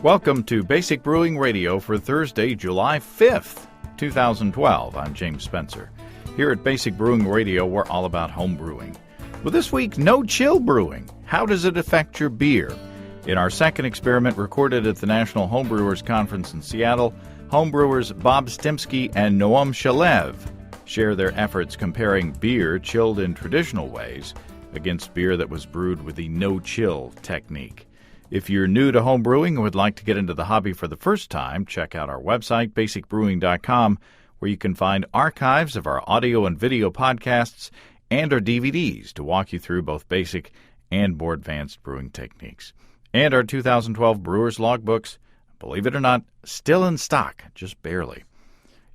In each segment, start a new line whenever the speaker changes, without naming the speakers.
Welcome to Basic Brewing Radio for Thursday, July 5th, 2012. I'm James Spencer. Here at Basic Brewing Radio, we're all about home brewing. Well, this week, no chill brewing. How does it affect your beer? In our second experiment recorded at the National Homebrewers Conference in Seattle, homebrewers Bob Stempski and Noam Shalev share their efforts comparing beer chilled in traditional ways against beer that was brewed with the no-chill technique. If you're new to home brewing and would like to get into the hobby for the first time, check out our website, basicbrewing.com, where you can find archives of our audio and video podcasts and our DVDs to walk you through both basic and more advanced brewing techniques. And our 2012 Brewers Logbooks, believe it or not, still in stock, just barely.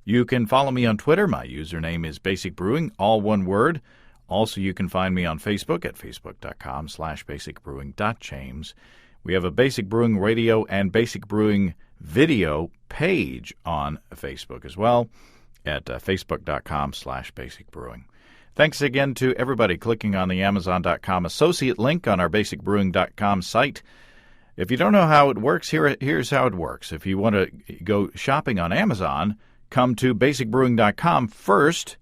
You can follow me on Twitter. My username is Basic Brewing, all one word. Also, you can find me on Facebook at facebook.com/basicbrewing.james. We have a Basic Brewing Radio and Basic Brewing Video page on Facebook as well at facebook.com/basicbrewing. Thanks again to everybody clicking on the Amazon.com associate link on our basicbrewing.com site. If you don't know how it works, here's how it works. If you want to go shopping on Amazon, come to basicbrewing.com first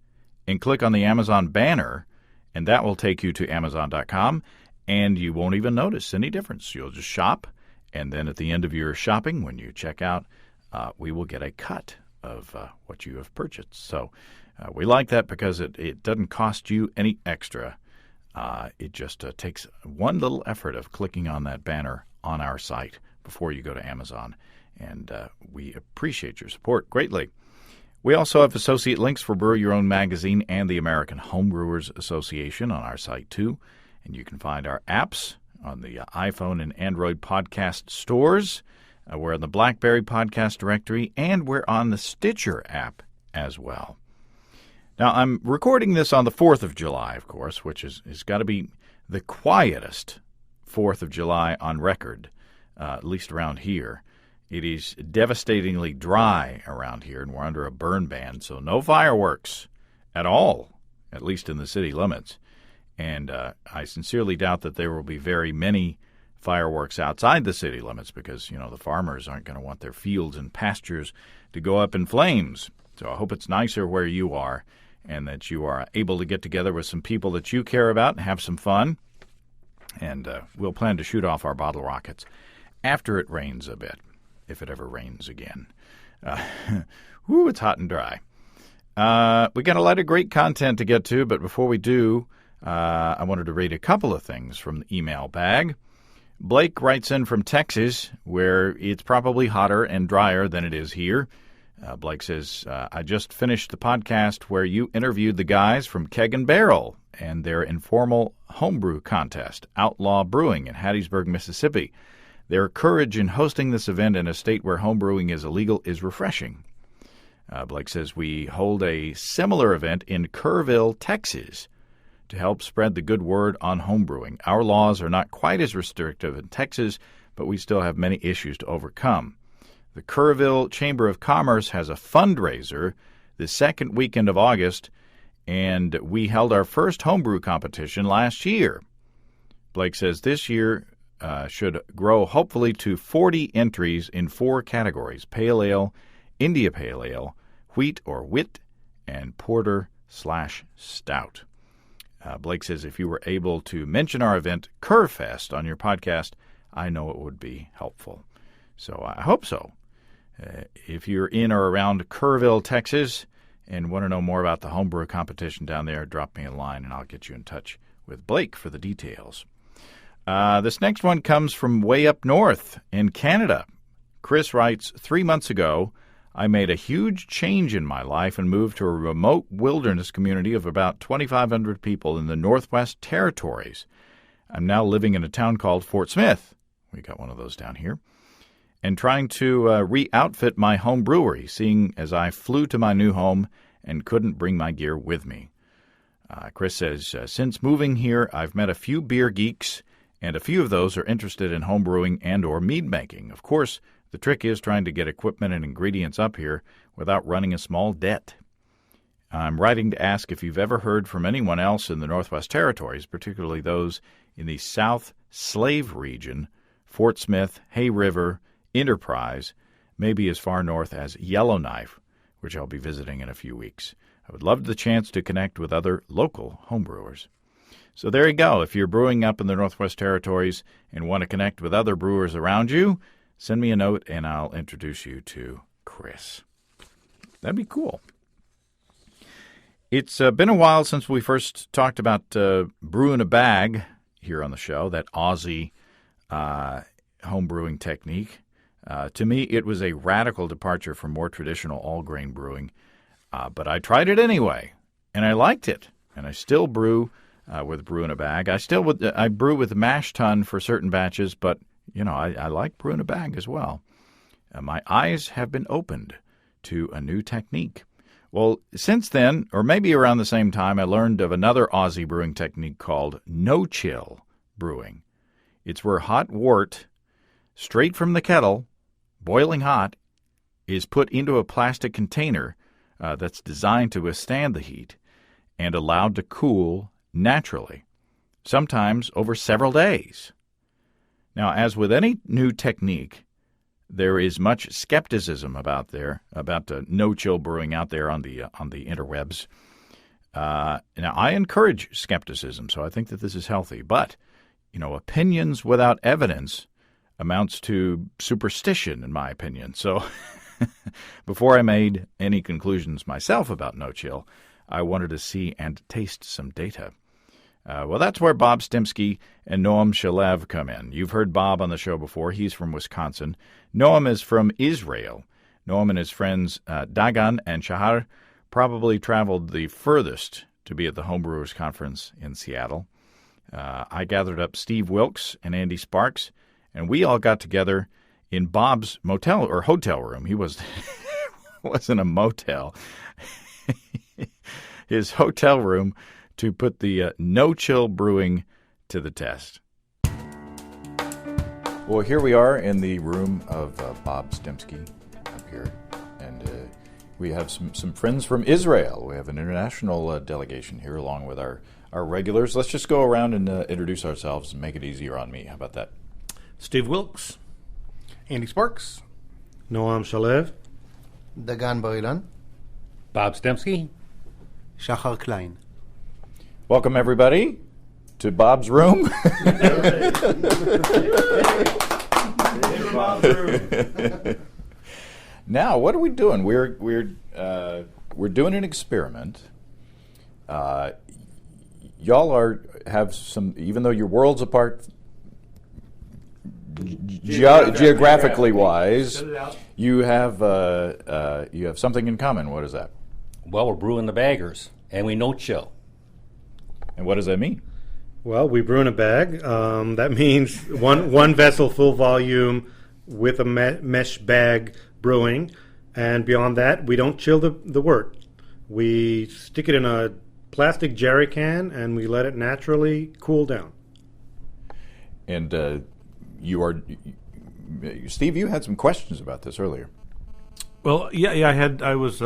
and click on the Amazon banner, and that will take you to Amazon.com. And you won't even notice any difference. You'll just shop, and then at the end of your shopping, when you check out, we will get a cut of what you have purchased. So we like that because it doesn't cost you any extra. It just takes one little effort of clicking on that banner on our site before you go to Amazon, and we appreciate your support greatly. We also have associate links for Brew Your Own magazine and the American Homebrewers Association on our site, too. And you can find our apps on the iPhone and Android podcast stores. We're in the BlackBerry podcast directory, and we're on the Stitcher app as well. Now, I'm recording this on the 4th of July, of course, which is got to be the quietest 4th of July on record, at least around here. It is devastatingly dry around here, and we're under a burn ban, so no fireworks at all, at least in the city limits. And I sincerely doubt that there will be very many fireworks outside the city limits because, the farmers aren't going to want their fields and pastures to go up in flames. So I hope it's nicer where you are and that you are able to get together with some people that you care about and have some fun. And we'll plan to shoot off our bottle rockets after it rains a bit, if it ever rains again. It's hot and dry. We got a lot of great content to get to, but before we do, I wanted to read a couple of things from the email bag. Blake writes in from Texas, where it's probably hotter and drier than it is here. Blake says, I just finished the podcast where you interviewed the guys from Keg and Barrel and their informal homebrew contest, Outlaw Brewing in Hattiesburg, Mississippi. Their courage in hosting this event in a state where homebrewing is illegal is refreshing. Blake says, we hold a similar event in Kerrville, Texas, to help spread the good word on homebrewing. Our laws are not quite as restrictive in Texas, but we still have many issues to overcome. The Kerrville Chamber of Commerce has a fundraiser the second weekend of August, and we held our first homebrew competition last year. Blake says this year should grow hopefully to 40 entries in 4 categories: Pale Ale, India Pale Ale, Wheat or Wit, and Porter/Stout. Blake says if you were able to mention our event, Kerrfest, on your podcast, I know it would be helpful. So I hope so. If you're in or around Kerrville, Texas, and want to know more about the homebrew competition down there, drop me a line and I'll get you in touch with Blake for the details. This next one comes from way up north in Canada. Chris writes, 3 months ago, I made a huge change in my life and moved to a remote wilderness community of about 2,500 people in the Northwest Territories. I'm now living in a town called Fort Smith. We got one of those down here. And trying to re-outfit my home brewery, seeing as I flew to my new home and couldn't bring my gear with me. Chris says, since moving here, I've met a few beer geeks, and a few of those are interested in home brewing and or mead making. Of course, the trick is trying to get equipment and ingredients up here without running a small debt. I'm writing to ask if you've ever heard from anyone else in the Northwest Territories, particularly those in the South Slave region, Fort Smith, Hay River, enterprise may be as far north as Yellowknife, which I'll be visiting in a few weeks. I would love the chance to connect with other local homebrewers. So there you go. If you're brewing up in the Northwest Territories and want to connect with other brewers around you, send me a note and I'll introduce you to Chris. That'd be cool. It's been a while since we first talked about brew in a bag here on the show, that Aussie home brewing technique. To me, it was a radical departure from more traditional all-grain brewing, but I tried it anyway, and I liked it, and I still brew with brew in a bag. I brew with mash tun for certain batches, but I like brew in a bag as well. My eyes have been opened to a new technique. Well, since then, or maybe around the same time, I learned of another Aussie brewing technique called no-chill brewing. It's where hot wort, straight from the kettle, boiling hot, is put into a plastic container that's designed to withstand the heat and allowed to cool naturally, sometimes over several days. Now, as with any new technique, there is much skepticism about no-chill brewing out there on the interwebs. Now, I encourage skepticism, so I think that this is healthy. But, opinions without evidence amounts to superstition, in my opinion. So before I made any conclusions myself about no-chill, I wanted to see and taste some data. Well, that's where Bob Stempski and Noam Shalev come in. You've heard Bob on the show before. He's from Wisconsin. Noam is from Israel. Noam and his friends Dagan and Shahar probably traveled the furthest to be at the Homebrewers Conference in Seattle. I gathered up Steve Wilkes and Andy Sparks, and we all got together in Bob's motel or hotel room. He wasn't a motel. His hotel room, to put the no-chill brewing to the test. Well, here we are in the room of Bob Stempski up here, and we have some friends from Israel. We have an international delegation here along with our regulars. Let's just go around and introduce ourselves and make it easier on me. How about that?
Steve Wilkes.
Andy Sparks.
Noam Shalev.
Dagan Bar-Ilan.
Bob Stempski.
Shachar Klein.
Welcome, everybody, to Bob's room. Now, what are we doing? We're doing an experiment. Y'all have some, even though you're worlds apart, geographically wise, you have something in common. What is that?
Well, we're brewing the baggers, and we no-chill.
And what does that mean?
Well, we brew in a bag. That means one vessel, full volume, with a mesh bag brewing. And beyond that, we don't chill the wort. We stick it in a plastic jerry can, and we let it naturally cool down.
And Steve, you had some questions about this earlier.
Well, yeah, I was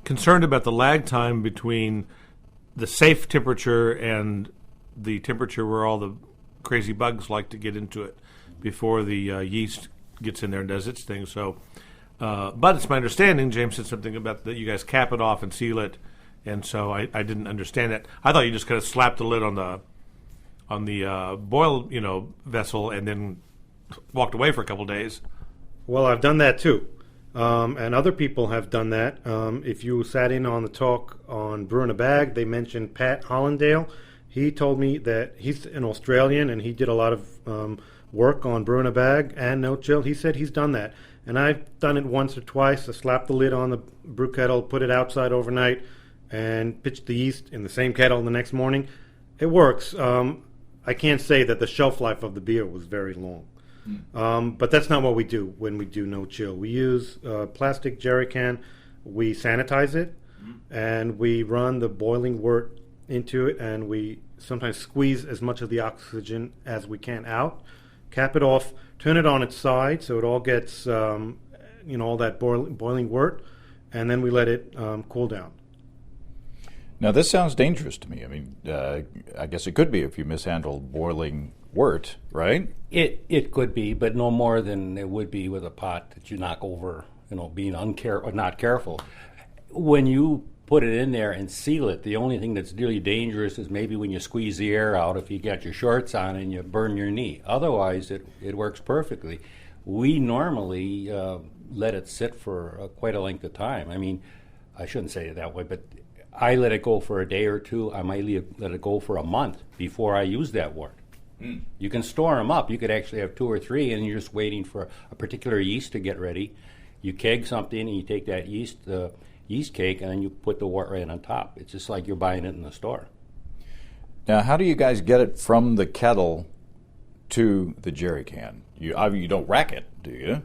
concerned about the lag time between the safe temperature and the temperature where all the crazy bugs like to get into it before the yeast gets in there and does its thing. So, but it's my understanding, James said something about that you guys cap it off and seal it, and so I didn't understand that. I thought you just kind of slapped the lid on the boil vessel and then walked away for a couple days.
Well, I've done that too. And other people have done that. If you sat in on the talk on Brew in a Bag, they mentioned Pat Hollandale. He told me that he's an Australian and he did a lot of work on Brew in a Bag and no chill. He said he's done that. And I've done it once or twice. I slapped the lid on the brew kettle, put it outside overnight, and pitched the yeast in the same kettle the next morning. It works. I can't say that the shelf life of the beer was very long. But that's not what we do when we do no chill. We use a plastic jerry can, we sanitize it, and we run the boiling wort into it, and we sometimes squeeze as much of the oxygen as we can out, cap it off, turn it on its side so it all gets all that boiling wort, and then we let it cool down.
Now, this sounds dangerous to me. I mean, I guess it could be if you mishandle boiling wort, right?
It could be, but no more than it would be with a pot that you knock over, being not careful. When you put it in there and seal it, the only thing that's really dangerous is maybe when you squeeze the air out if you got your shorts on and you burn your knee. Otherwise, it works perfectly. We normally let it sit for quite a length of time. I mean, I shouldn't say it that way, but I let it go for a day or two. I might let it go for a month before I use that wort. You can store them up. You could actually have 2 or 3, and you're just waiting for a particular yeast to get ready. You keg something, and you take that yeast cake, and then you put the wort right on top. It's just like you're buying it in the store.
Now, how do you guys get it from the kettle to the jerry can? You don't rack it, do you?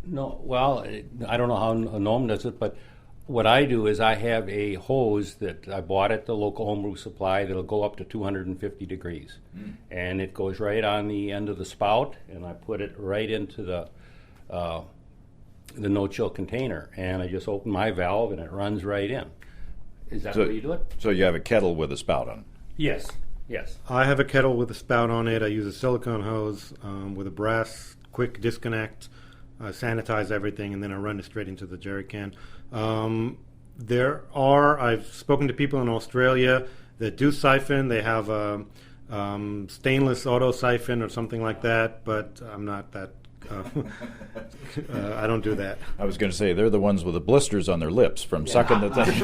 No, well, I don't know how Noam does it, but what I do is I have a hose that I bought at the local homebrew supply that'll go up to 250 degrees. And it goes right on the end of the spout, and I put it right into the no-chill container. And I just open my valve, and it runs right in. Is that the way you do it?
So you have a kettle with a spout on it?
Yes.
I have a kettle with a spout on it. I use a silicone hose with a brass quick disconnect. I sanitize everything, and then I run it straight into the jerry can. I've spoken to people in Australia that do siphon. They have a stainless auto siphon or something like that, but I'm not that. I don't do that.
I was going to say, they're the ones with the blisters on their lips from sucking the thing.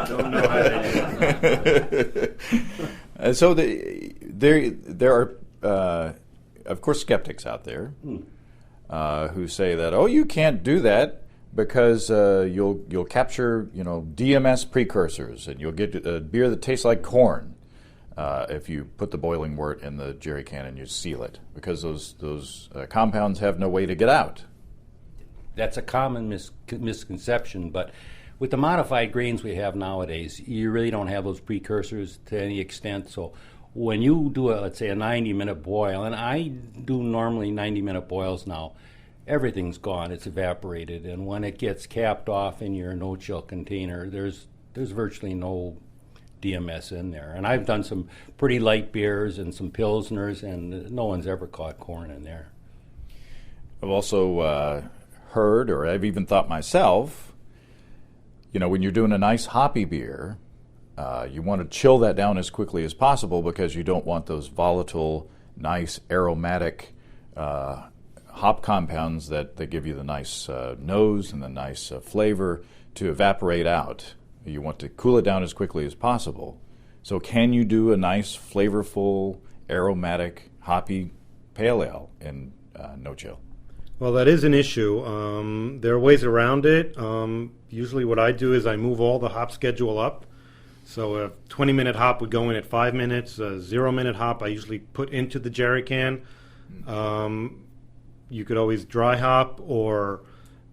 Don't know how they
do. So there are, of course, skeptics out there who say that, you can't do that because you'll capture DMS precursors, and you'll get a beer that tastes like corn if you put the boiling wort in the jerry can and you seal it, because those compounds have no way to get out.
That's a common misconception, but with the modified grains we have nowadays, you really don't have those precursors to any extent. So when you do let's say a 90-minute boil, and I do normally 90-minute boils now, everything's gone. It's evaporated, and when it gets capped off in your no-chill container, there's virtually no DMS in there. And I've done some pretty light beers and some pilsners, and no one's ever caught corn in there.
I've also heard, or I've even thought myself, when you're doing a nice hoppy beer, you want to chill that down as quickly as possible, because you don't want those volatile, nice, aromatic hop compounds that give you the nice nose and the nice flavor to evaporate out. You want to cool it down as quickly as possible. So can you do a nice, flavorful, aromatic, hoppy pale ale in no-chill?
Well, that is an issue. There are ways around it. Usually what I do is I move all the hop schedule up. So a 20-minute hop would go in at 5 minutes. A 0-minute hop I usually put into the jerry can. You could always dry hop or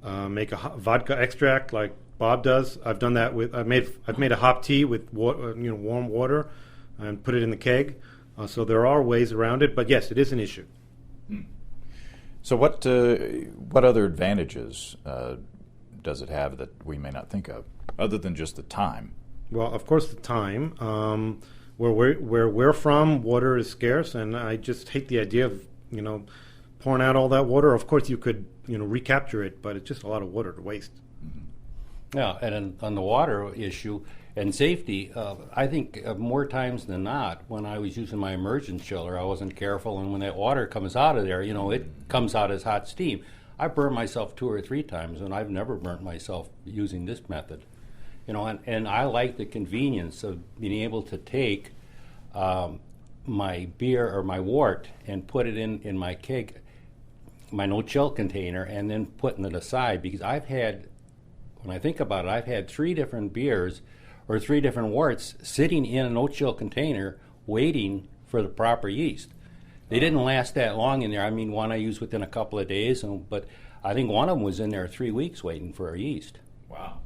make a vodka extract like Bob does. I've done that with. I've made a hop tea with warm water, and put it in the keg. So there are ways around it, but yes, it is an issue.
So what other advantages does it have that we may not think of, other than just the time?
Well, of course, the time. Where we're from, water is scarce, and I just hate the idea of pouring out all that water. Of course, you could recapture it, but it's just a lot of water to waste.
Yeah, and on the water issue and safety, I think more times than not, when I was using my immersion chiller, I wasn't careful, and when that water comes out of there, it comes out as hot steam. I burned myself 2 or 3 times, and I've never burnt myself using this method. And I like the convenience of being able to take my beer or my wort and put it in my keg, my no-chill container, and then putting it aside, because when I think about it, I've had 3 different beers or 3 different worts sitting in a no-chill container waiting for the proper yeast. They didn't last that long in there. I mean, one I used within a couple of days, but I think one of them was in there 3 weeks waiting for a yeast.
Wow.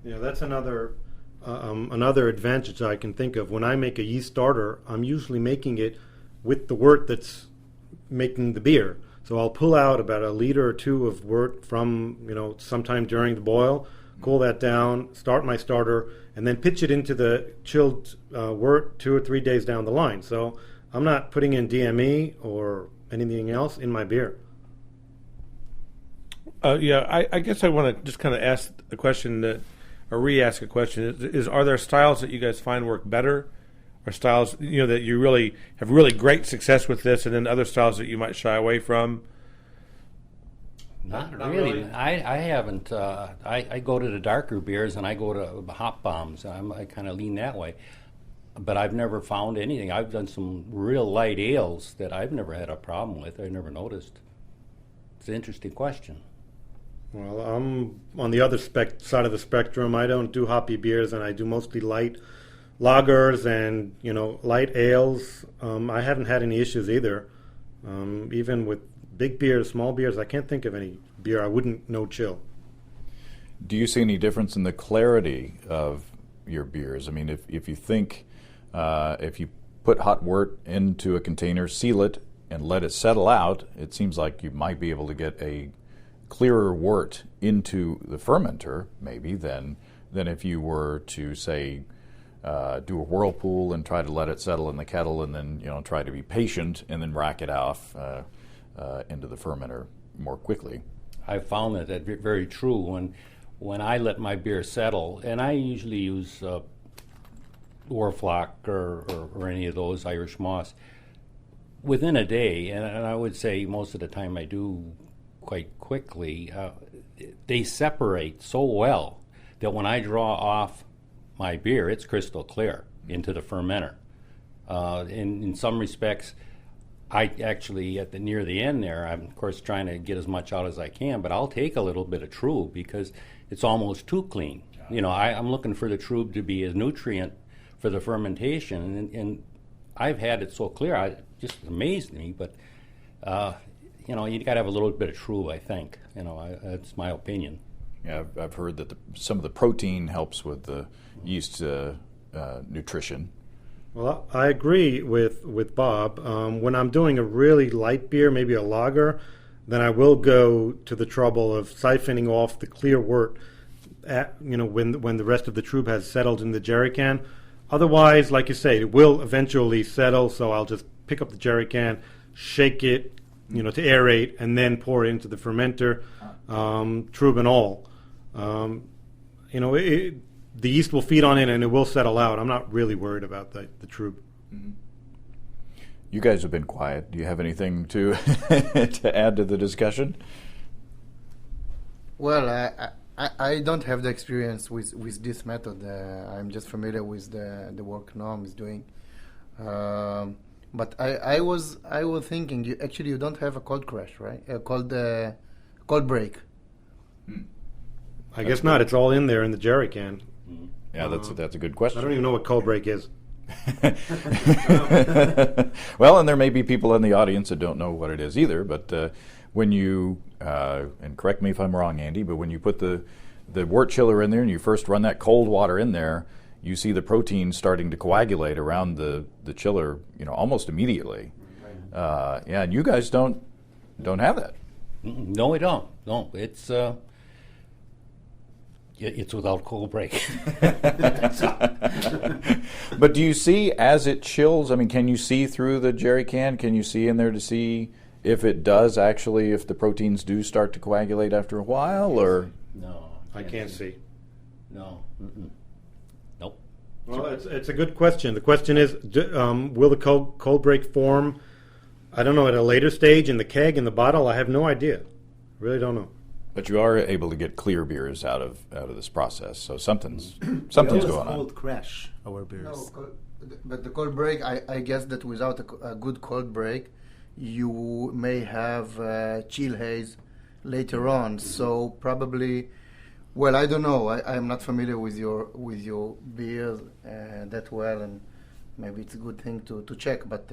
Yeah, that's another advantage I can think of. When I make a yeast starter, I'm usually making it with the wort that's making the beer. So I'll pull out about a liter or 2 of wort from sometime during the boil, cool that down, start my starter, and then pitch it into the chilled wort 2 or 3 days down the line. So I'm not putting in DME or anything else in my beer.
I guess I want to just kind of ask a question or re-ask a question. Are there styles that you guys find work better, or styles that you really have really great success with this, and then other styles that you might shy away from?
Not really. I haven't. I go to the darker beers and I go to hop bombs. I kind of lean that way. But I've never found anything. I've done some real light ales that I've never had a problem with. I never noticed. It's an interesting question.
Well, I'm on the other side of the spectrum. I don't do hoppy beers, and I do mostly light lagers and light ales. I haven't had any issues either. Even with big beers, small beers, I can't think of any beer I wouldn't no chill.
Do you see any difference in the clarity of your beers? I mean, if you think if you put hot wort into a container, seal it, and let it settle out, it seems like you might be able to get a clearer wort into the fermenter, maybe, than if you were to, say, do a whirlpool and try to let it settle in the kettle, and then try to be patient and then rack it off into the fermenter more quickly.
I found that very true. When I let my beer settle, and I usually use Orflock or any of those Irish moss, within a day, and I would say most of the time I do quite quickly, they separate so well that when I draw off my beer, it's crystal clear into the fermenter. In some respects, I actually, near the end there, I'm of course trying to get as much out as I can, but I'll take a little bit of trub because it's almost too clean. I'm looking for the trub to be a nutrient for the fermentation, and I've had it so clear, it just amazed me. But you got to have a little bit of trub, I think. That's my opinion.
Yeah, I've heard that some of the protein helps with the yeast nutrition.
Well, I agree with Bob. When I'm doing a really light beer, maybe a lager, then I will go to the trouble of siphoning off the clear wort when the rest of the trub has settled in the jerry can. Otherwise, like you say, it will eventually settle, so I'll just pick up the jerry can, shake it, to aerate, and then pour it into the fermenter, trub and all. The yeast will feed on it, and it will settle out. I'm not really worried about the trub.
Mm-hmm. You guys have been quiet. Do you have anything to to add to the discussion?
Well, I don't have the experience with this method. I'm just familiar with the work Noam is doing. But I was thinking, you don't have a cold crash, right? Cold break.
I guess not. It's all in there in the jerry can.
Yeah, that's a good question.
I don't even know what cold break is.
Well, and there may be people in the audience that don't know what it is either, but when you, and correct me if I'm wrong, Andy, but when you put the wort chiller in there and you first run that cold water in there, you see the protein starting to coagulate around the chiller, almost immediately. Yeah, and you guys don't have that.
No, we don't. No, it's without cold break.
But do you see as it chills? I mean, can you see through the jerry can? Can you see in there to see if it does actually, if the proteins do start to coagulate after a while, or?
No,
I can't see.
No. Mm-mm. Nope.
Well, it's a good question. The question is, will the cold break form, I don't know, at a later stage in the keg, in the bottle? I have no idea. Really don't know.
But you are able to get clear beers out of this process, so something's going on.
Cold crash our beers. No, but the cold break, I guess that without a good cold break, you may have chill haze later on. So probably, well, I don't know. I'm not familiar with your beers that well, and maybe it's a good thing to check. But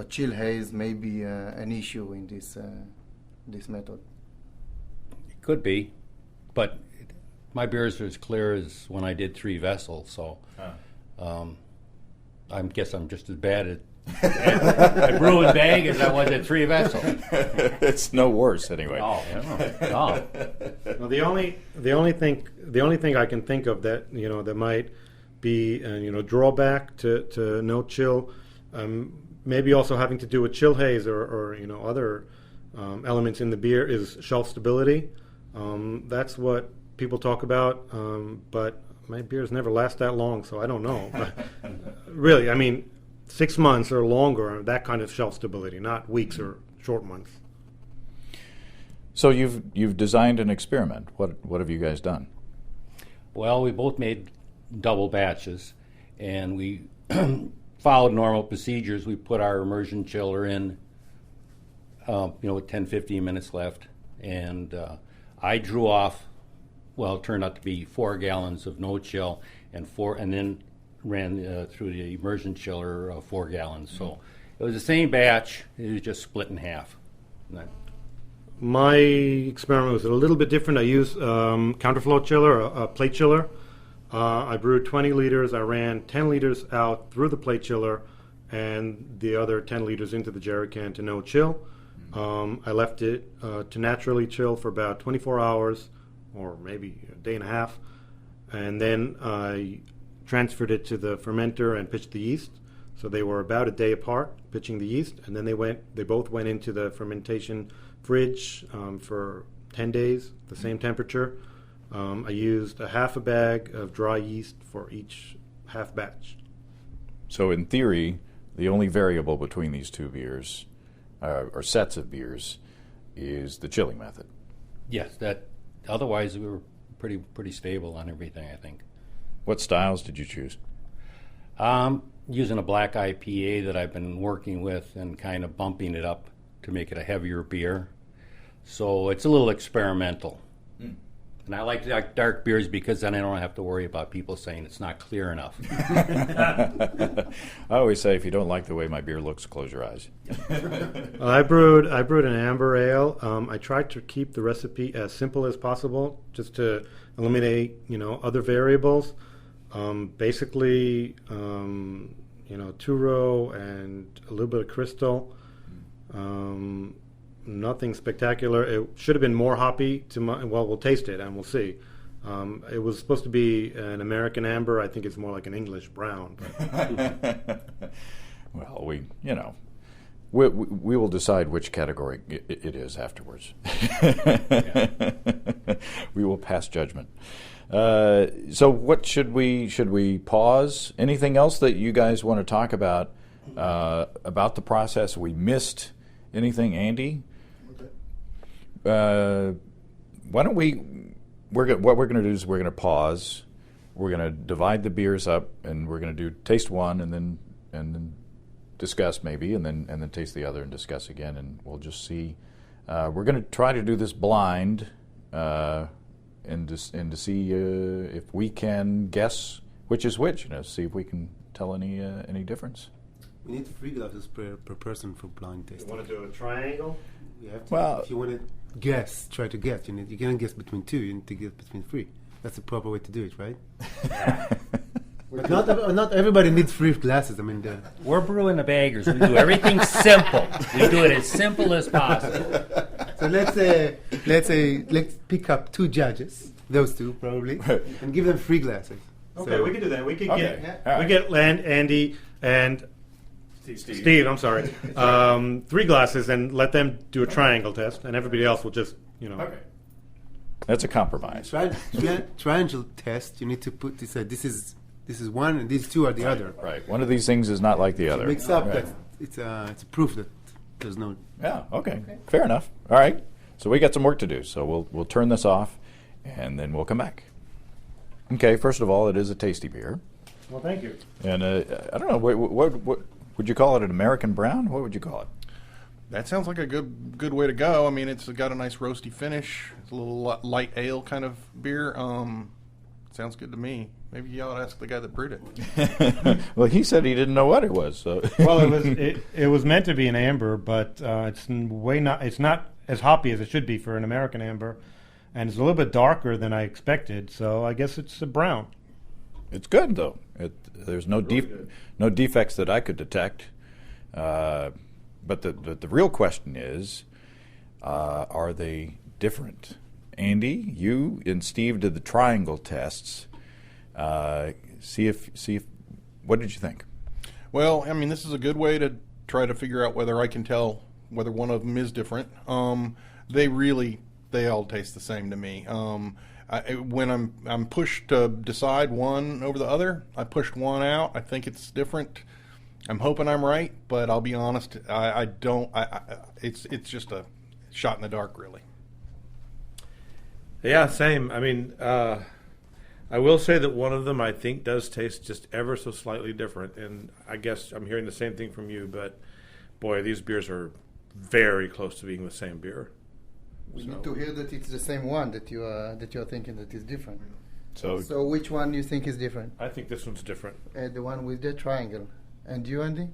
chill haze may be an issue in this method.
Could be, but my beers are as clear as when I did 3 vessels. So, I guess I'm just as bad at brewing bag as I was at 3 vessel.
It's no worse anyway.
Oh, no.
Well, the only thing I can think of that that might be drawback to no chill, maybe also having to do with chill haze or other elements in the beer is shelf stability. That's what people talk about, but my beers never last that long, so I don't know. Really, I mean, 6 months or longer, that kind of shelf stability, not weeks or short months.
So you've designed an experiment. What have you guys done?
Well, we both made double batches, and we followed normal procedures. We put our immersion chiller in, with 10, 15 minutes left, and I drew off. Well, it turned out to be 4 gallons of no chill, and then ran through the immersion chiller 4 gallons. So it was the same batch. It was just split in half.
My experiment was a little bit different. I used counterflow chiller, a plate chiller. I brewed 20 liters. I ran 10 liters out through the plate chiller, and the other 10 liters into the jerry can to no chill. I left it to naturally chill for about 24 hours, or maybe a day and a half, and then I transferred it to the fermenter and pitched the yeast. So they were about a day apart, pitching the yeast, and then they both went into the fermentation fridge for 10 days, the same temperature. I used a half a bag of dry yeast for each half batch.
So in theory, the only variable between these two beers, or sets of beers, is the chilling method.
Yes, that. Otherwise, we were pretty stable on everything, I think.
What styles did you choose?
Using a black IPA that I've been working with and kind of bumping it up to make it a heavier beer. So it's a little experimental. And I like dark beers because then I don't have to worry about people saying it's not clear enough.
I always say, if you don't like the way my beer looks, close your eyes.
Well, I brewed an amber ale. I tried to keep the recipe as simple as possible, just to eliminate other variables. Basically, 2-row and a little bit of crystal. Nothing spectacular. It should have been more hoppy. We'll taste it and we'll see. It was supposed to be an American amber. I think it's more like an English brown.
Well, we will decide which category it is afterwards. We will pass judgment. So what should we pause? Anything else that you guys want to talk about the process we missed? Anything, Andy? Why don't what we're going to do is we're going to pause. We're going to divide the beers up, and we're going to do taste one, and then discuss maybe, and then taste the other and discuss again, and we'll just see. We're going to try to do this blind, and to see if we can guess which is which. See if we can tell any difference.
We need 3 glasses per person for blind tasting.
You want to do a triangle?
You have to.
Well,
if you want to guess, try to guess. You can't guess between 2. You need to guess between 3. That's the proper way to do it, right? But not everybody needs 3 glasses. I mean,
we're brewing the baggers. We do everything simple. We do it as simple as possible.
So let's pick up 2 judges, those 2 probably, and give them 3 glasses.
Okay,
so,
we can do that. We can
right.
get Andy and Steve, I'm sorry. 3 glasses, and let them do a triangle test, and everybody else will just,
Okay. That's a compromise.
Triangle test. You need to put this is one, and these 2 are the other.
Right. One of these things is not like the other.
Mix up.
Right.
It's a proof that there's no.
Yeah. Okay. Fair enough. All right. So we got some work to do. So we'll turn this off, and then we'll come back. Okay. First of all, it is a tasty beer.
Well, thank you.
And I don't know what would you call it? An American brown? What would you call it?
That sounds like a good way to go. I mean, it's got a nice roasty finish. It's a little light ale kind of beer. Sounds good to me. Maybe you ought to ask the guy that brewed it.
Well, he said he didn't know what it was. So.
Well, it was meant to be an amber, but it's not as hoppy as it should be for an American amber, and it's a little bit darker than I expected. So I guess it's a brown.
It's good though. There's no no defects that I could detect. But the real question is, are they different? Andy, you and Steve did the triangle tests. See if what did you think?
Well, I mean, this is a good way to try to figure out whether I can tell whether one of them is different. They all taste the same to me. When I'm pushed to decide one over the other, I pushed one out. I think it's different. I'm hoping I'm right, but I'll be honest. I don't. It's just a shot in the dark, really.
Yeah, same. I mean, I will say that one of them I think does taste just ever so slightly different, and I guess I'm hearing the same thing from you. But boy, these beers are very close to being the same beer.
We need to hear that it's the same one that you are thinking that is different.
So
which one do you think is different?
I think this one's different.
The one with the triangle. And you, Andy?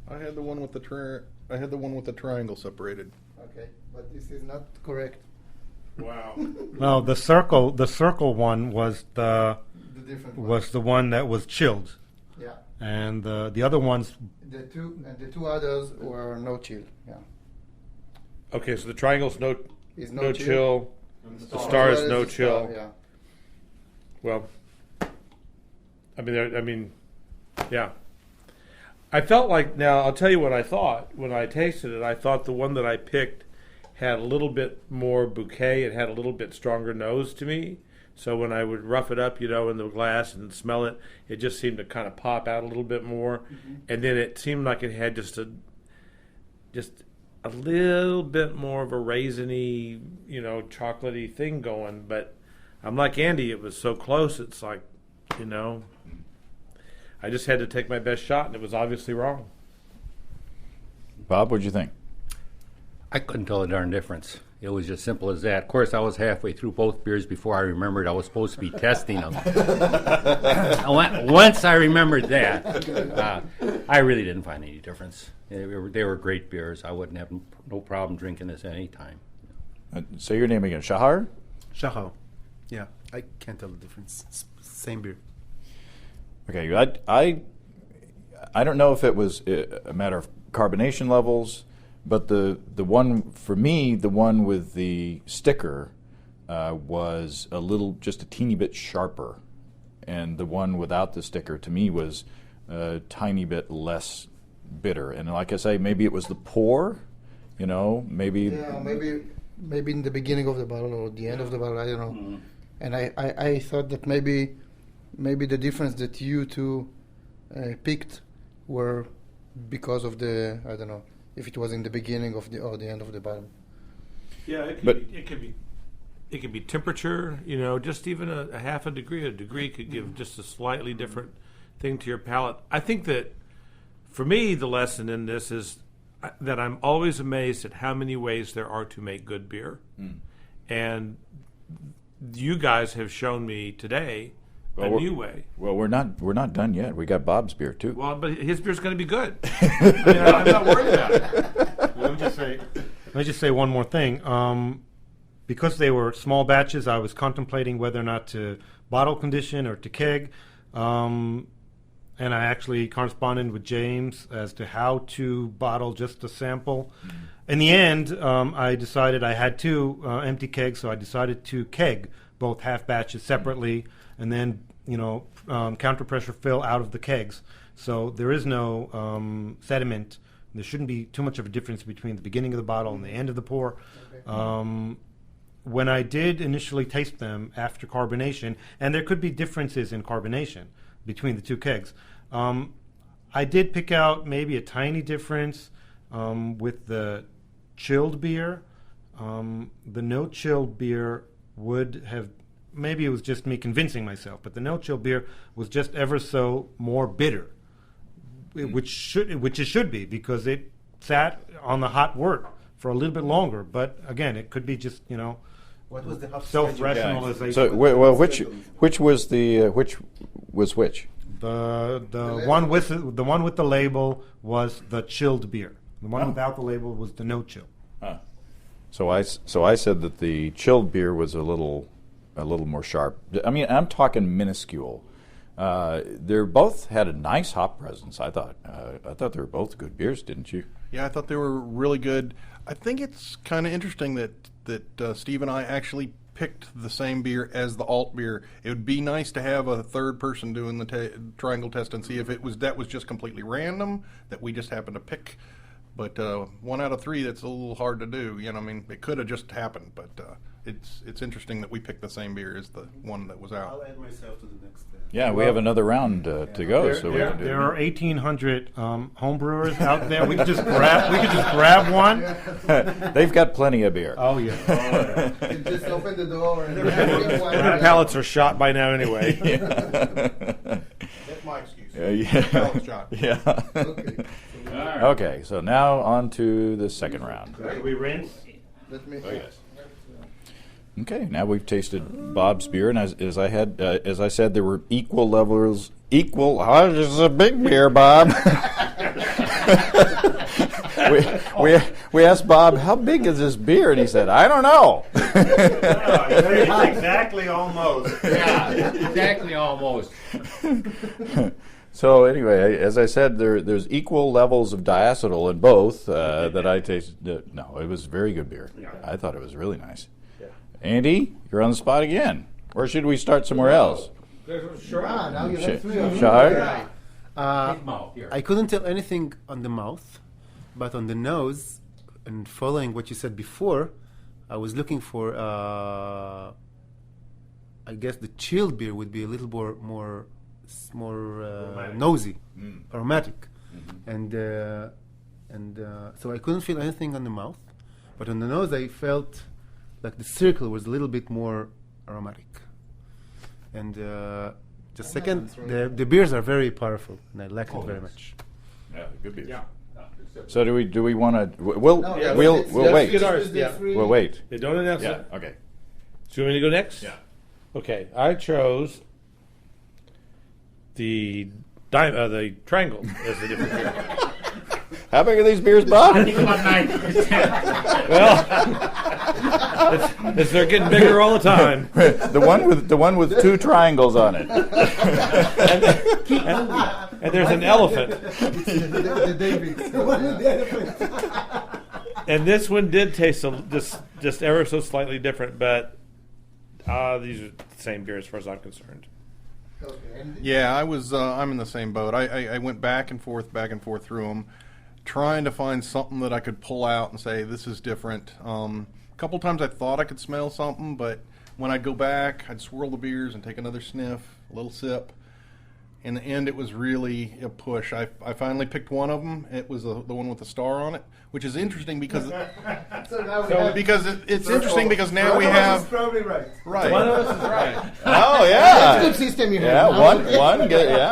I had the one with the triangle separated.
Okay, but this is not correct.
Wow.
No, the circle one was the
different one.
was the one that was chilled,
Yeah.
and the other ones.
The two others were no chill. Yeah.
Okay, so the triangle's no
Is
no chill. The star is no chill.
Yeah.
Well, I mean, yeah. I felt like, now I'll tell you what I thought when I tasted it. I thought the one that I picked had a little bit more bouquet. It had a little bit stronger nose to me. So when I would rough it up, in the glass and smell it, it just seemed to kind of pop out a little bit more. Mm-hmm. And then it seemed like it had just a little bit more of a raisiny, chocolatey thing going. But I'm like Andy, it was so close. It's like, I just had to take my best shot, and it was obviously wrong.
Bob, what'd you think?
I couldn't tell the darn difference. It was just simple as that. Of course, I was halfway through both beers before I remembered I was supposed to be testing them. Once I remembered that, I really didn't find any difference. They were great beers. I wouldn't have no problem drinking this at any time.
Say your name again. Shahar?
Shachar. Yeah, I can't tell the difference. It's same beer.
Okay, I don't know if it was a matter of carbonation levels, but the one for me, the one with the sticker, was just a teeny bit sharper, and the one without the sticker to me was a tiny bit less bitter. And like I say, maybe it was the pour, maybe.
Yeah, maybe in the beginning of the bottle or the end of the bottle, I don't know. Mm-hmm. And I thought that maybe the difference that you two picked were because of I don't know, if it was in the beginning of or the end of the bottle.
Yeah, it could be temperature. Just even a half a degree. A degree could give just a slightly different thing to your palate. I think that for me, the lesson in this is that I'm always amazed at how many ways there are to make good beer, and you guys have shown me today a new way.
Well, we're not done yet. We got Bob's beer too.
Well, but his beer's going to be good. I'm not worried about it.
Let me just say one more thing. Because they were small batches, I was contemplating whether or not to bottle condition or to keg, and I actually corresponded with James as to how to bottle just a sample. Mm-hmm. In the end, I decided I had two empty kegs, so I decided to keg both half batches separately, and then counter pressure fill out of the kegs. So there is no sediment. There shouldn't be too much of a difference between the beginning of the bottle and the end of the pour. Okay. When I did initially taste them after carbonation, and there could be differences in carbonation between the two kegs, I did pick out maybe a tiny difference with the chilled beer. The no chilled beer would have, maybe it was just me convincing myself, but the no chilled beer was just ever so more bitter, which it should be, because it sat on the hot wort for a little bit longer. But again, it could be just
what was the
self-rationalization.
So well, which was which was which?
The one with the label was the chilled beer. The one without the label was the no chill.
So I said that the chilled beer was a little more sharp. I mean, I'm talking minuscule. They both had a nice hop presence. I thought they were both good beers, didn't you?
Yeah, I thought they were really good. I think it's kind of interesting that Steve and I actually picked the same beer as the alt beer. It would be nice to have a third person doing the triangle test and see if that was just completely random, that we just happened to pick. But 1 out of 3, that's a little hard to do. You know, I mean, it could have just happened, but it's interesting that we picked the same beer as the one that was out.
I'll add myself to the next.
Yeah, we have another round to go, so we can do.
There are 1,800 homebrewers out there. We could just grab one.
They've got plenty of beer.
Oh yeah.
You just open the door and
My pallets are shot by now anyway.
That's my excuse.
Yeah.
Palate shot.
Yeah.
Okay.
Okay, so now on to the second round.
We rinse.
Let me.
Okay, now we've tasted Bob's beer, and as I said, there were equal levels. This is a big beer, Bob. we asked Bob, how big is this beer, and he said, I don't know.
It's exactly almost.
Yeah, exactly almost.
So anyway, as I said, there's equal levels of diacetyl in both that I tasted. No, it was very good beer. I thought it was really nice. Andy, you're on the spot again. Or should we start somewhere else?
Now you have 3
Shire?
Mouth here.
I couldn't tell anything on the mouth, but on the nose, and following what you said before, I was looking for. I guess the chilled beer would be a little more nosy, aromatic, and so I couldn't feel anything on the mouth, but on the nose I felt like the circle was a little bit more aromatic, and just second, the beers are very powerful, and I like it very much.
Yeah, good beers.
Yeah.
So do we want to? We'll wait.
get ours. Yeah.
We'll wait.
They don't announce
Yeah.
it.
Okay.
So you want me to go next?
Yeah.
Okay. I chose the triangle as the different beer.
How big are these beers, Bob?
Well, they're getting bigger all the time.
the one with 2 triangles on it.
And there's an elephant.
The David.
And this one did taste just ever so slightly different, but these are the same beer as far as I'm concerned.
Yeah, I'm in the same boat. I went back and forth through them, trying to find something that I could pull out and say, this is different. A couple times I thought I could smell something, but when I'd go back, I'd swirl the beers and take another sniff, a little sip. In the end, it was really a push. I finally picked one of them. It was the one with the star on it, which is interesting because it's interesting because now we have
probably right.
right.
One of us is right.
Oh yeah.
That's a good system you have.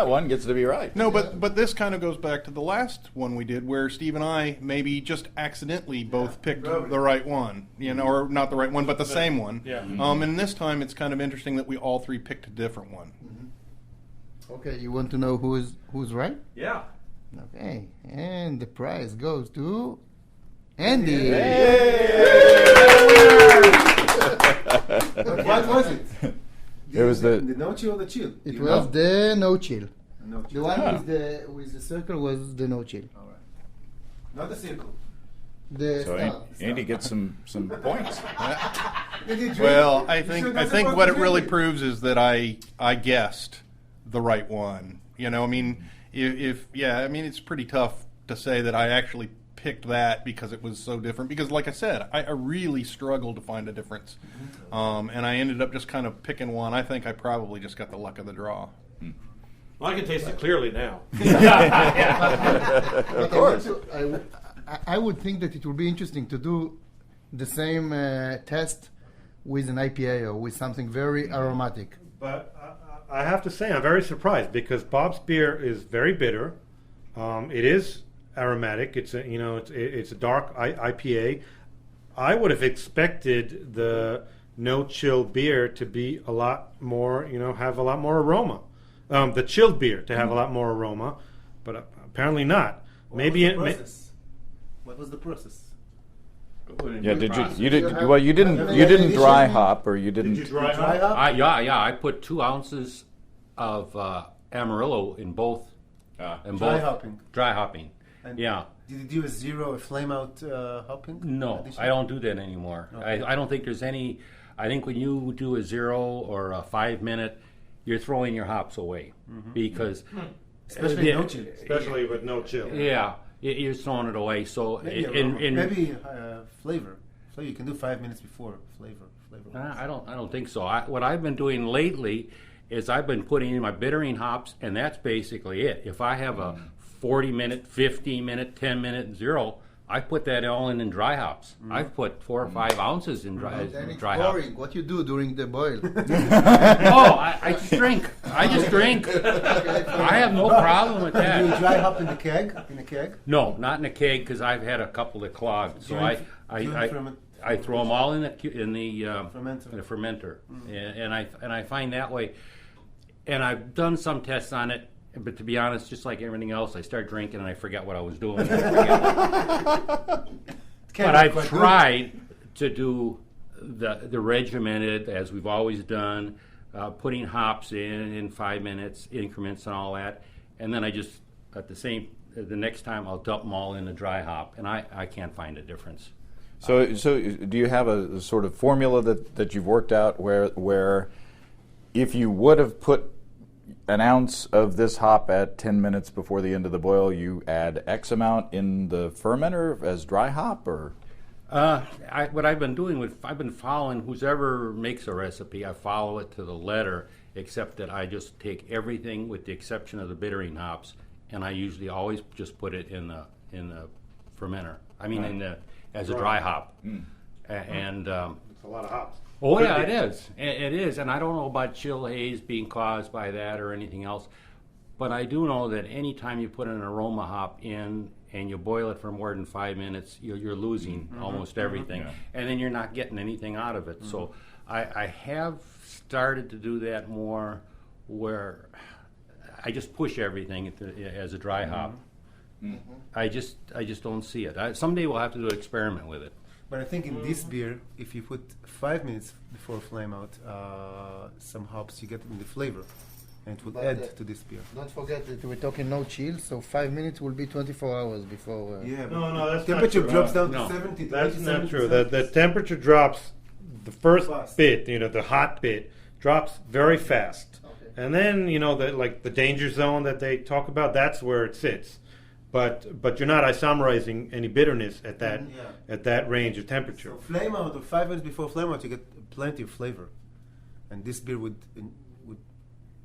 One gets to be right.
No, but this kind of goes back to the last one we did, where Steve and I maybe just accidentally both picked the right one, or not the right one, but the same one.
Yeah.
And this time it's kind of interesting that we all 3 picked a different one.
Okay, you want to know who's right?
Yeah.
Okay, and the prize goes to Andy.
What was it?
It was the
no chill or the chill?
It was the no chill.
No
The
chill.
one with the circle was the no chill.
All right. Not the circle.
The
so
star.
Andy gets some points.
Well, I think what it really proves is that I guessed the right one. I mean, it's pretty tough to say that I actually picked that because it was so different. Because, like I said, I really struggled to find a difference, and I ended up just kind of picking one. I think I probably just got the luck of the draw.
Well, I can taste it clearly now.
Of course. I would think that it would be interesting to do the same test with an IPA or with something very aromatic.
But I have to say, I'm very surprised because Bob's beer is very bitter. It is aromatic. It's a dark IPA. I would have expected the no chill beer to be a lot more, have a lot more aroma. The chilled beer to have a lot more aroma, but apparently not.
What was the process?
Yeah, you didn't dry hop or you didn't.
Did you dry hop?
I put 2 ounces of Amarillo in both.
Dry hopping.
Dry hopping.
And
Yeah.
Did you do a zero, a flame out hopping?
No,
addition?
I don't do that anymore.
Okay.
I don't think there's any. I think when you do a 0 or a 5 minute, you're throwing your hops away because
Especially no chill.
Especially with no chill.
Yeah, you're throwing it away. So
Maybe flavor. So you can do 5 minutes before flavor.
I don't think so. What I've been doing lately is I've been putting in my bittering hops, and that's basically it. If I have a 40-minute, 15-minute, 10-minute 0, I put that all in dry hops. I've put 4 or 5 ounces in dry hops.
Boring. What you do during the boil?
I just drink. I just drink. I have no problem with
Do you
that.
dry hop in the keg?
No, not in a keg because I've had a couple that clogged. So I throw them all in the fermenter, and I find that way. And I've done some tests on it, but to be honest, just like everything else, I start drinking and I forget what I was doing. But I've tried to do the regimented, as we've always done, putting hops in 5 minutes increments and all that, and then I just the next time I'll dump them all in a dry hop, and I can't find a difference.
So do you have a sort of formula that you've worked out where if you would have put an ounce of this hop at 10 minutes before the end of the boil, you add X amount in the fermenter as dry hop, or?
What I've been doing I've been following whoever makes a recipe. I follow it to the letter, except that I just take everything with the exception of the bittering hops, and I usually always just put it in the fermenter. I mean, as a dry hop. And
It's a lot of hops.
oh yeah, it is. It is, and I don't know about chill haze being caused by that or anything else, but I do know that anytime you put an aroma hop in and you boil it for more than 5 minutes, you're losing almost everything, and then you're not getting anything out of it. So I have started to do that more, where I just push everything as a dry hop. I just don't see it. Someday we'll have to do an experiment with it.
But I think in this beer, if you put 5 minutes before flame out some hops, you get in the flavor, and it will add to this beer.
Don't forget that we're talking no chill, so 5 minutes will be 24 hours before.
Yeah,
No, that's
temperature
not true.
drops down
No.
to 70.
That's
80,
not true.
70.
The temperature drops, the first
Fast.
bit, the hot bit, drops very fast.
Okay.
And then, the danger zone that they talk about, that's where it sits. But you're not isomerizing any bitterness at that range of temperature.
So flame out, or 5 minutes before flame out, you get plenty of flavor, and this beer would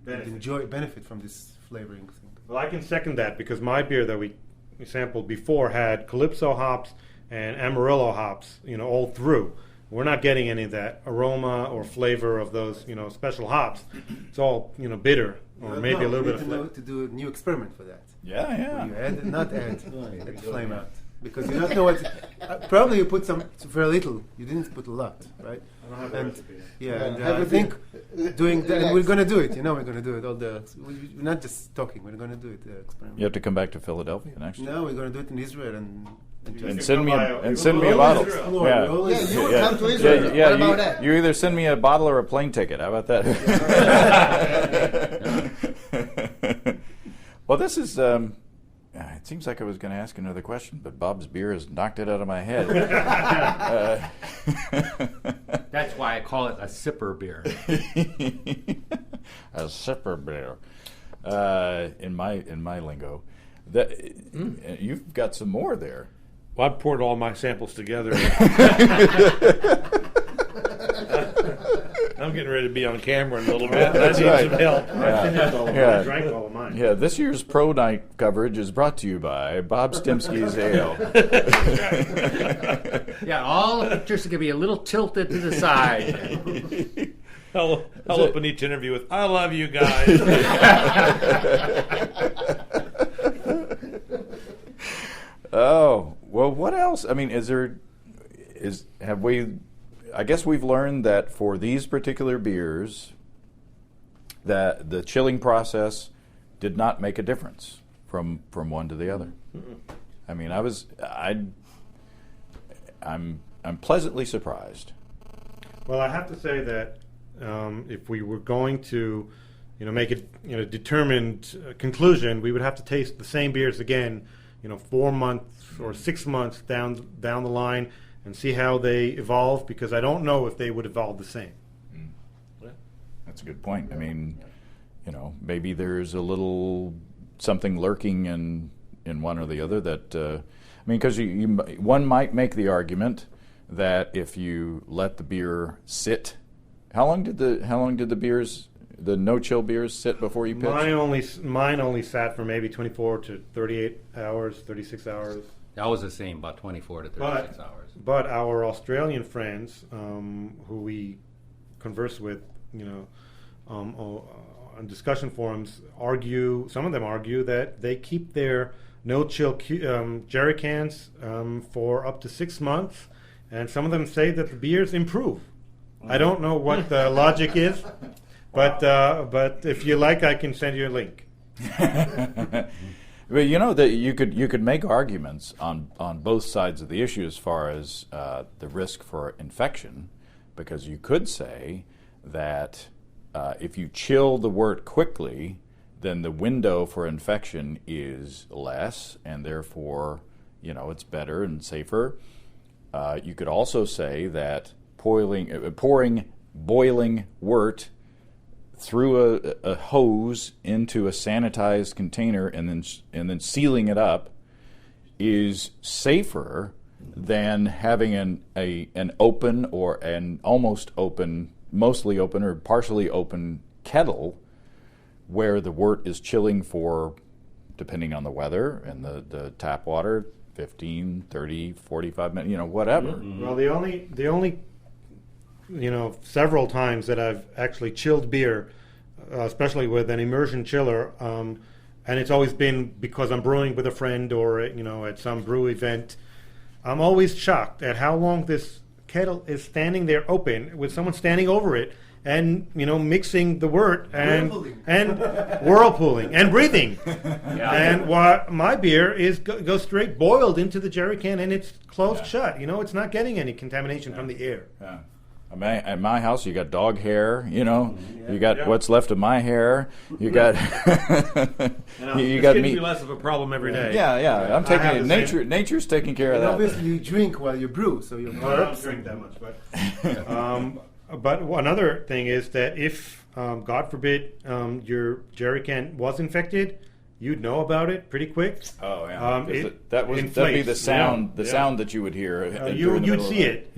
benefit from this flavoring thing.
Well, I can second that, because my beer that we sampled before had Calypso hops and Amarillo hops, all through. We're not getting any of that aroma or flavor of those, special hops. It's all, bitter, or maybe a little bit of flavor.
To do a new experiment for that.
Yeah.
You add, not add, at flame out, because you don't know what. Probably you put very little. You didn't put a lot, right?
I don't have a
And
recipe.
I think doing that, and we're going to do it. We're going to do it. We're not just talking. We're going to do it. Experiment.
You have to come back to Philadelphia next year.
No, we're going to do it in Israel and
And
just
send me a
We'll
bottle.
always explore.
Yeah.
We always-
Yeah, you will come to Israel.
Yeah,
What about that?
you either send me a bottle or a plane ticket. How about that? Well, this is. It seems like I was going to ask another question, but Bob's beer has knocked it out of my head.
That's why I call it a sipper beer.
A sipper beer, in my lingo. You've got some more there.
Well, I poured all my samples together. I'm getting ready to be on camera in a little bit. I need
right.
some help.
I finished all of mine. I drank all of mine.
Yeah, this year's Pro Night coverage is brought to you by Bob Stempski's Ale.
Yeah, all the pictures are going to be a little tilted to the side.
I'll open each interview with, I love you guys.
Oh, well, what else? I mean, I guess we've learned that for these particular beers, that the chilling process did not make a difference from one to the other. I mean, I'm pleasantly surprised.
Well, I have to say that if we were going to make it determined conclusion, we would have to taste the same beers again, 4 months or 6 months down the line and see how they evolve, because I don't know if they would evolve the same.
That's a good point. I mean, maybe there's a little something lurking in one or the other that, because one might make the argument that if you let the beer sit, how long did the beers, the no-chill beers, sit before you pitched?
Mine only sat for maybe 24 to 38 hours, 36 hours.
That was the same, about 24 to 36 hours.
But our Australian friends, who we converse with, on discussion forums, some of them argue that they keep their no-chill jerry cans for up to 6 months, and some of them say that the beers improve. I don't know what the logic is, but if you like, I can send you a link.
But that you could make arguments on both sides of the issue as far as the risk for infection, because you could say that if you chill the wort quickly, then the window for infection is less, and therefore, it's better and safer. You could also say that pouring boiling wort through a hose into a sanitized container and then sealing it up is safer than having an open or an almost open, mostly open or partially open kettle where the wort is chilling for, depending on the weather and the tap water, 15, 30, 45 minutes, whatever.
Mm-hmm. Well, the only several times that I've actually chilled beer, especially with an immersion chiller, and it's always been because I'm brewing with a friend or at some brew event. I'm always shocked at how long this kettle is standing there open with someone standing over it and mixing the wort and whirlpooling and breathing. Yeah. And while my beer goes straight boiled into the jerry can and it's closed shut. It's not getting any contamination from the air.
Yeah. At my house, you got dog hair. You got what's left of my hair. You got
you got me. Less of a problem every day.
Yeah. I'm taking it. Nature's taking care of that.
Obviously, you drink while you brew, so you
don't drink that much. But another thing is that if, God forbid, your jerry can was infected, you'd know about it pretty quick.
Oh yeah, that'd be the sound. The sound that you would hear.
You'd see it.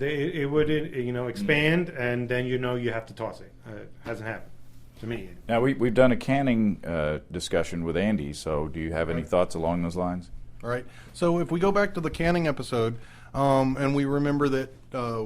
It would expand, and then you have to toss it. It hasn't happened to me.
Now we've done a canning discussion with Andy. So do you have any thoughts along those lines?
All right. So if we go back to the canning episode, and we remember that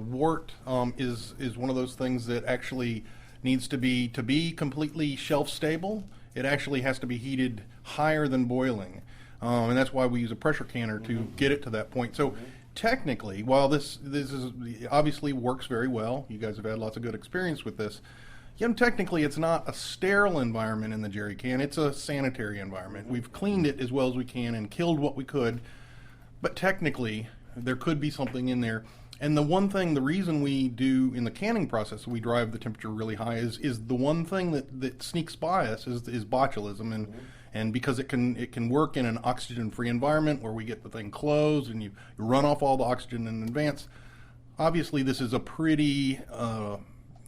wort is one of those things that actually needs to be completely shelf stable. It actually has to be heated higher than boiling, and that's why we use a pressure canner to get it to that point. So technically, while this is obviously works very well, you guys have had lots of good experience with this. Technically, it's not a sterile environment in the jerry can. It's a sanitary environment. We've cleaned it as well as we can and killed what we could, but technically, there could be something in there. And the reason we do in the canning process, we drive the temperature really high, is the one thing that sneaks by us is botulism, and because it can work in an oxygen-free environment where we get the thing closed and you run off all the oxygen in advance. Obviously, this is a pretty,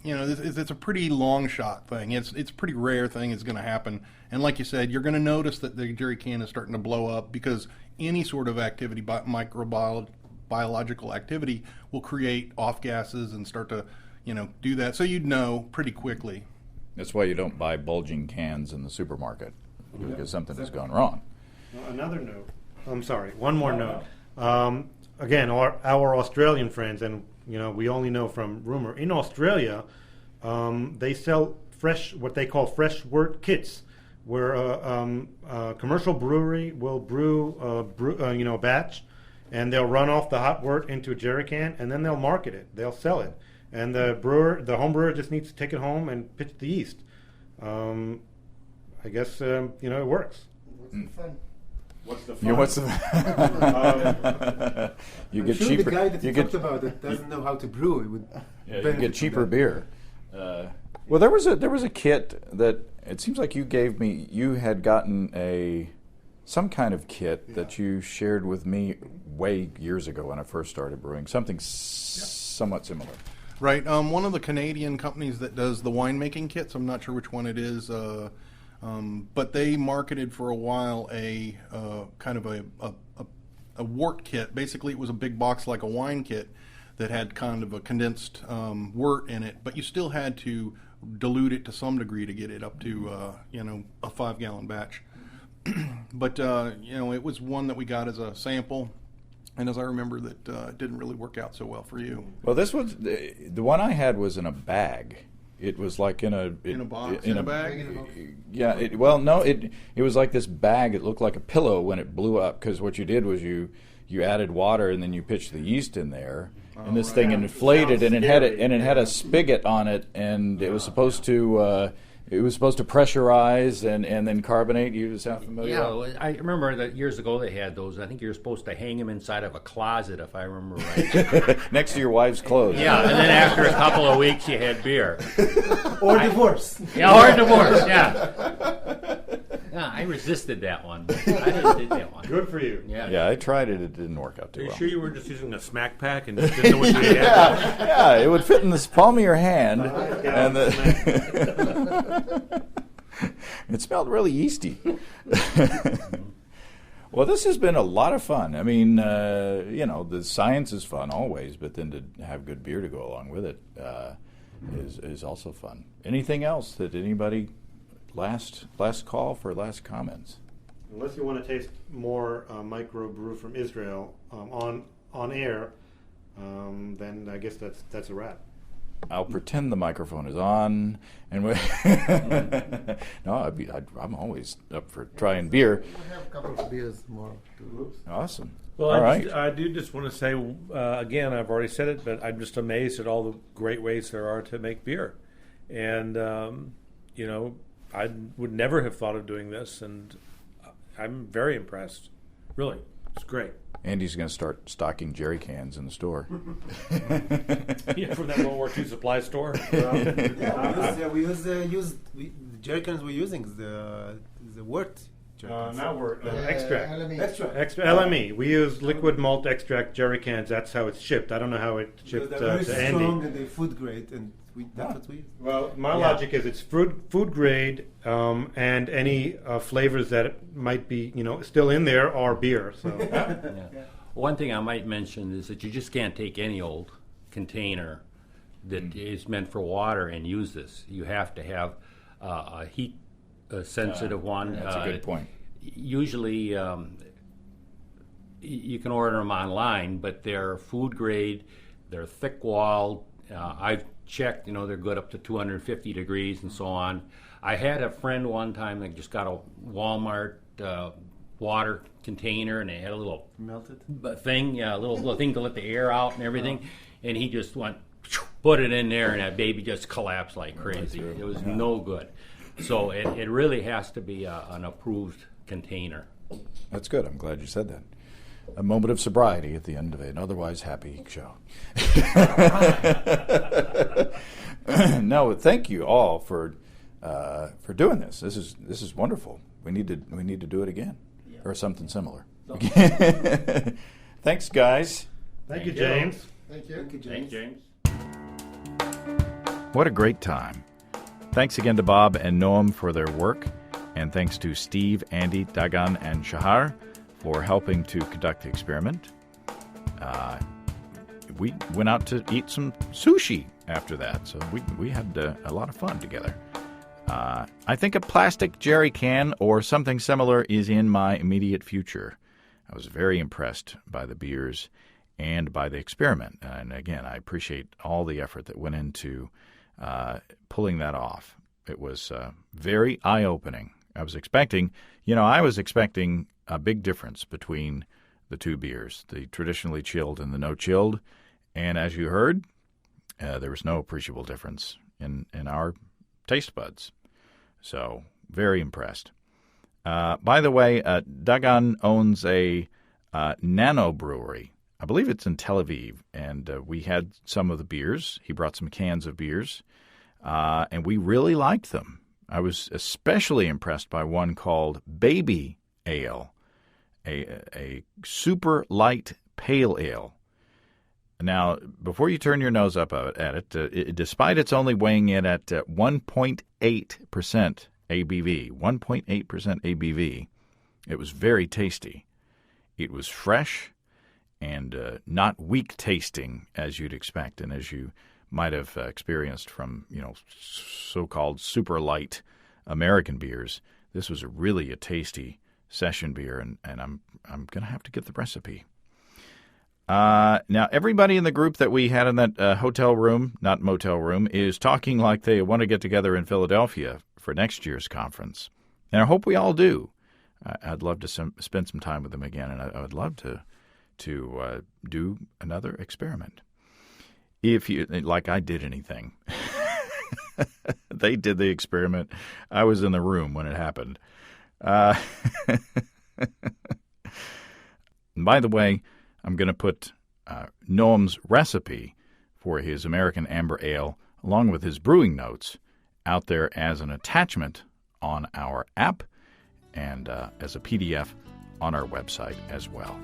it's a pretty long shot thing. It's a pretty rare thing is going to happen, and like you said, you're going to notice that the jerry can is starting to blow up because any sort of activity, biological activity will create off gases and start to, do that. So you'd know pretty quickly.
That's why you don't buy bulging cans in the supermarket, because something has gone wrong.
Another note. One more note. Again, our Australian friends, and we only know from rumor. In Australia, they sell what they call fresh wort kits, where a commercial brewery will brew a batch. And they'll run off the hot wort into a jerry can, and then they'll market it. They'll sell it, and the home brewer just needs to take it home and pitch the yeast. I guess it works.
What's the
What's
fun?
the fun? You get cheaper.
The guy that you talked about that doesn't know how to brew. It would
you get cheaper beer. Well, there was a kit that it seems like you gave me. You had gotten some kind of kit that you shared with me way years ago when I first started brewing. Something somewhat similar.
Right. One of the Canadian companies that does the winemaking kits, I'm not sure which one it is, but they marketed for a while a kind of a wort kit. Basically, it was a big box like a wine kit that had kind of a condensed wort in it, but you still had to dilute it to some degree to get it up to a 5-gallon batch. But it was one that we got as a sample. And as I remember, that it didn't really work out so well for you.
Well, this was the one I had was in a bag. It was like in a
box, in a bag.
Yeah. It was like this bag. It looked like a pillow when it blew up because what you did was you added water and then you pitched the yeast in there, and this thing inflated and it had a spigot on it, and it was supposed to. It was supposed to pressurize and then carbonate. You sound familiar?
Yeah, I remember that years ago they had those. I think you were supposed to hang them inside of a closet, if I remember right.
Next to your wife's clothes.
Yeah, and then after a couple of weeks you had beer.
Or divorce.
Yeah, or divorce, yeah. Yeah, I resisted that one. I didn't do that one.
Good for you.
Yeah, I tried it. It didn't work out too
Are you
well.
sure you weren't just using a smack pack and just didn't know what you had?
Yeah, it would fit in the palm of your hand, and it smelled really yeasty. Well, this has been a lot of fun. I mean, the science is fun always, but then to have good beer to go along with it is also fun. Anything else that anybody last call for last comments?
Unless you want to taste more microbrew from Israel on air, then I guess that's a wrap.
I'll pretend the microphone is on, and I'm always up for trying beer.
We have a couple of beers more.
Awesome.
Well,
All right.
I do just want to say, again, I've already said it, but I'm just amazed at all the great ways there are to make beer. And, I would never have thought of doing this, and I'm very impressed. Really, it's great.
Andy's going to start stocking jerry cans in the store.
Yeah, from that World War II supply store.
We use the jerry cans we're using the wort.
Not wort. Extract.
LME.
Extra LME. We use liquid malt extract jerry cans. That's how it's shipped. I don't know how it shipped
They're very
to Andy.
strong and they're food grade, and that's what we use.
Well, my logic is it's food grade, and any flavors that might be still in there are beer. So
Yeah. One thing I might mention is that you just can't take any old container that is meant for water and use this. You have to have a heat sensitive one.
That's a good point.
Usually, you can order them online, but they're food grade. They're thick walled. I've checked. They're good up to 250 degrees and so on. I had a friend one time that just got a Walmart water container, and it had a little
Melted.
thing, a little thing to let the air out and everything. And he just went, put it in there, and that baby just collapsed like crazy. It was no good. So it really has to be an approved container.
That's good. I'm glad you said that. A moment of sobriety at the end of an otherwise happy show. No, thank you all for doing this. This is wonderful. We need to do it again, or something similar. Thanks, guys.
thank you, James.
Thank you.
Thank you,
Thanks,
James.
James.
What a great time. Thanks again to Bob and Noam for their work, and thanks to Steve, Andy, Dagan, and Shahar for helping to conduct the experiment. We went out to eat some sushi after that, so we had a lot of fun together. I think a plastic jerry can or something similar is in my immediate future. I was very impressed by the beers and by the experiment. And again, I appreciate all the effort that went into pulling that off. It was very eye-opening. I was expecting a big difference between the two beers, the traditionally chilled and the no chilled. And as you heard, there was no appreciable difference in our taste buds. So, very impressed. By the way, Dagan owns a nano brewery. I believe it's in Tel Aviv, and we had some of the beers. He brought some cans of beers. and we really liked them. I was especially impressed by one called Baby Ale, a super light pale ale. Now, before you turn your nose up at it, despite its only weighing in at 1.8% ABV, 1.8% ABV, it was very tasty. It was fresh and not weak tasting as you'd expect, and as you might have experienced from so-called super light American beers. This was really a tasty session beer, and I'm going to have to get the recipe. Now, everybody in the group that we had in that hotel room, not motel room, is talking like they want to get together in Philadelphia for next year's conference. And I hope we all do. I'd love to spend some time with them again, and I would love to do another experiment. If you, like I did anything. They did the experiment. I was in the room when it happened. By the way, I'm going to put Noam's recipe for his American Amber Ale, along with his brewing notes, out there as an attachment on our app and as a PDF on our website as well.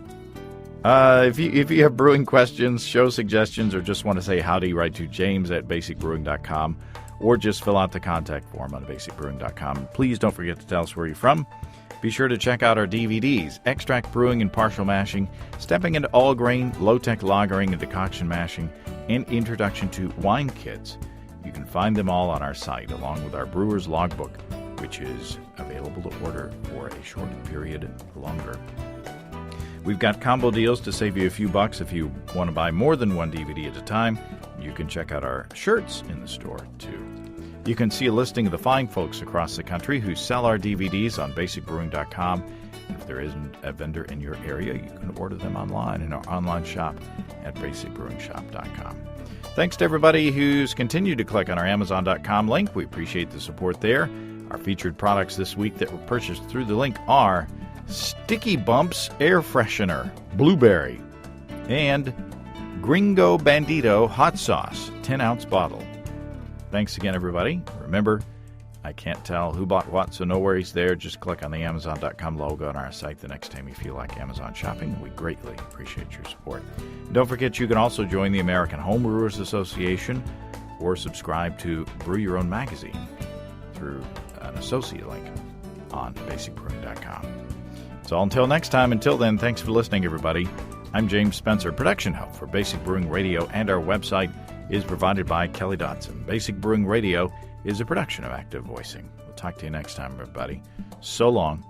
If you have brewing questions, show suggestions, or just want to say howdy, write to james@basicbrewing.com, or just fill out the contact form on basicbrewing.com. Please don't forget to tell us where you're from. Be sure to check out our DVDs, Extract Brewing and Partial Mashing, Stepping into All Grain, Low-Tech Lagering and Decoction Mashing, and Introduction to Wine Kits. You can find them all on our site, along with our Brewer's Logbook, which is available to order for a short period longer. We've got combo deals to save you a few bucks if you want to buy more than one DVD at a time. You can check out our shirts in the store, too. You can see a listing of the fine folks across the country who sell our DVDs on basicbrewing.com. And if there isn't a vendor in your area, you can order them online in our online shop at basicbrewingshop.com. Thanks to everybody who's continued to click on our Amazon.com link. We appreciate the support there. Our featured products this week that were purchased through the link are Sticky Bumps Air Freshener, Blueberry, and Gringo Bandito Hot Sauce, 10-ounce bottle. Thanks again, everybody. Remember, I can't tell who bought what, so no worries there. Just click on the Amazon.com logo on our site the next time you feel like Amazon shopping. We greatly appreciate your support. And don't forget, you can also join the American Homebrewers Association or subscribe to Brew Your Own magazine through an associate link on basicbrewing.com. So until next time, until then, thanks for listening, everybody. I'm James Spencer. Production help for Basic Brewing Radio and our website is provided by Kelly Dodson. Basic Brewing Radio is a production of Active Voicing. We'll talk to you next time, everybody. So long.